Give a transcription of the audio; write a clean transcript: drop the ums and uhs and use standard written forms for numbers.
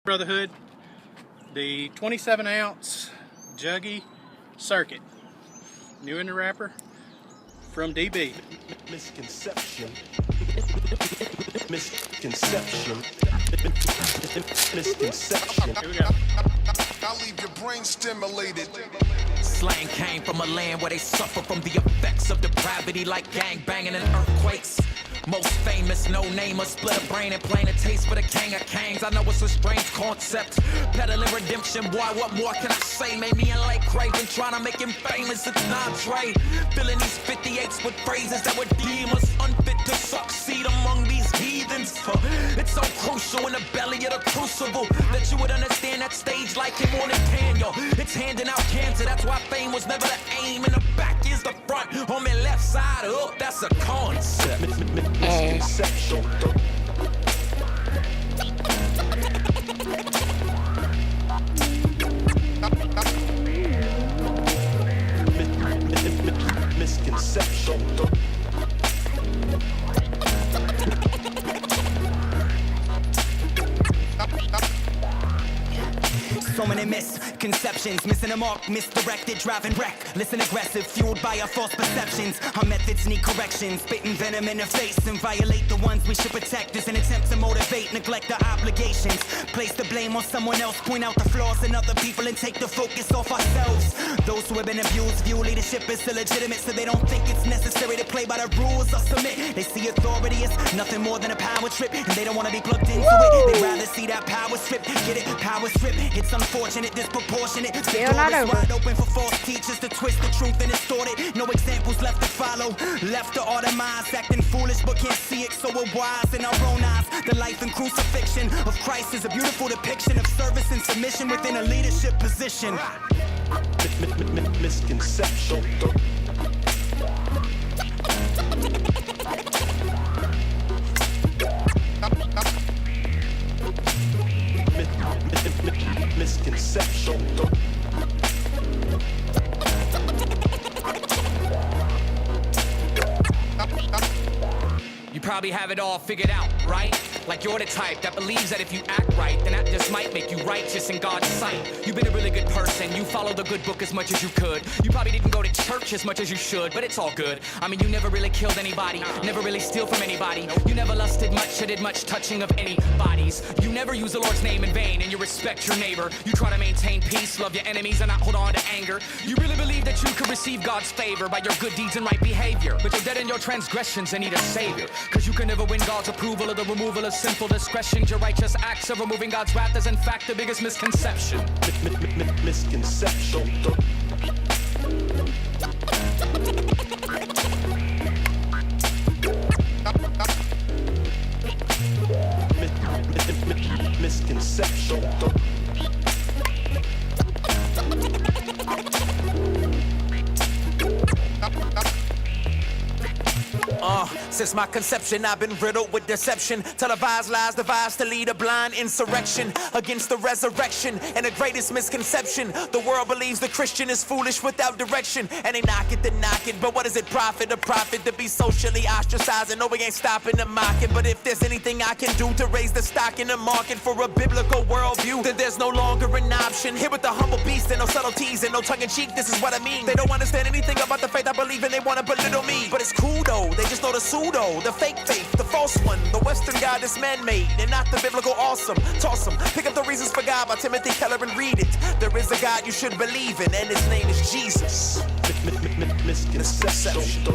Brotherhood, the 27-ounce Juggy Circuit, new in the wrapper, from DB. Misconception. Misconception. Misconception. Here we go. I'll leave your brain stimulated. Slang came from a land where they suffer from the effects of depravity like gang banging and earthquakes. Most famous, no-namer, split a brain and plain a taste for the king of kings. I know it's a strange concept, peddling redemption, boy, what more can I say? Made me in like Craven, trying to make him famous, it's not Dre. Filling these 58s with phrases that would deem us unfit to succeed among these heathens. It's so crucial in the belly of the crucible that you would understand that stage like him on a Daniel. It's handing out cancer, that's why fame was never the aim. In the back is the front, on my left side up, that's a concept. Misconception. Misconception. So many misconceptions, missing a mark, misdirected, driving reckless and aggressive, fueled by our false perceptions. Our methods need correction, spitting venom in the face and violate the ones we should protect as an attempt to motivate, neglect our obligations. Place the blame on someone else, point out the flaws in other people and take the focus off ourselves. Those who have been abused view leadership as illegitimate, so they don't think it's necessary to play by the rules or submit. They see authority as nothing more than a power trip, and they don't want to be plugged into it. They'd rather see that power strip, get it, power strip. It's unfortunate, disproportionate. The door is wide open for false teachers to twist the truth and distort it. No examples left to follow, left to order minds acting foolish but can't see it, so we're wise in our own eyes. The life and crucifixion of Christ is a beautiful depiction of service and submission within a leadership position. Misconception. Misconception. You probably have it all figured out, right? Like you're the type that believes that if you act right, then that just might make you righteous in God's sight. You've been a really good person, you followed the good book as much as you could. You probably didn't go to church as much as you should, but it's all good. I mean, you never really killed anybody, never really steal from anybody. You never lusted much or did much touching of anybody's. You never use the Lord's name in vain, and you respect your neighbor. You try to maintain peace, love your enemies, and not hold on to anger. You really believe that you could receive God's favor by your good deeds and right behavior. But you're dead in your transgressions and need a savior. Cause you can never win God's approval or the removal of sinful discretions. Your righteous acts of removing God's wrath is in fact the biggest misconception. Misconception. Misconception. Since my conception, I've been riddled with deception. Televised lies devised to lead a blind insurrection against the resurrection. And the greatest misconception, the world believes the Christian is foolish without direction. And they knock it, then knock it. But what does it profit? A profit to be socially ostracized. And no, we ain't stopping the mocking. But if there's anything I can do to raise the stock in the market for a biblical worldview, then there's no longer an option. Here with the humble beast and no subtleties and no tongue-in-cheek, this is what I mean. They don't understand anything about the faith I believe in, they want to belittle me. But it's cool though, they just know the pseudo, the fake faith, the false one, the Western God that's man-made, and not the biblical awesome. Toss them, pick up the Reasons for God by Timothy Keller and read it. There is a God you should believe in, and his name is Jesus. Misconception.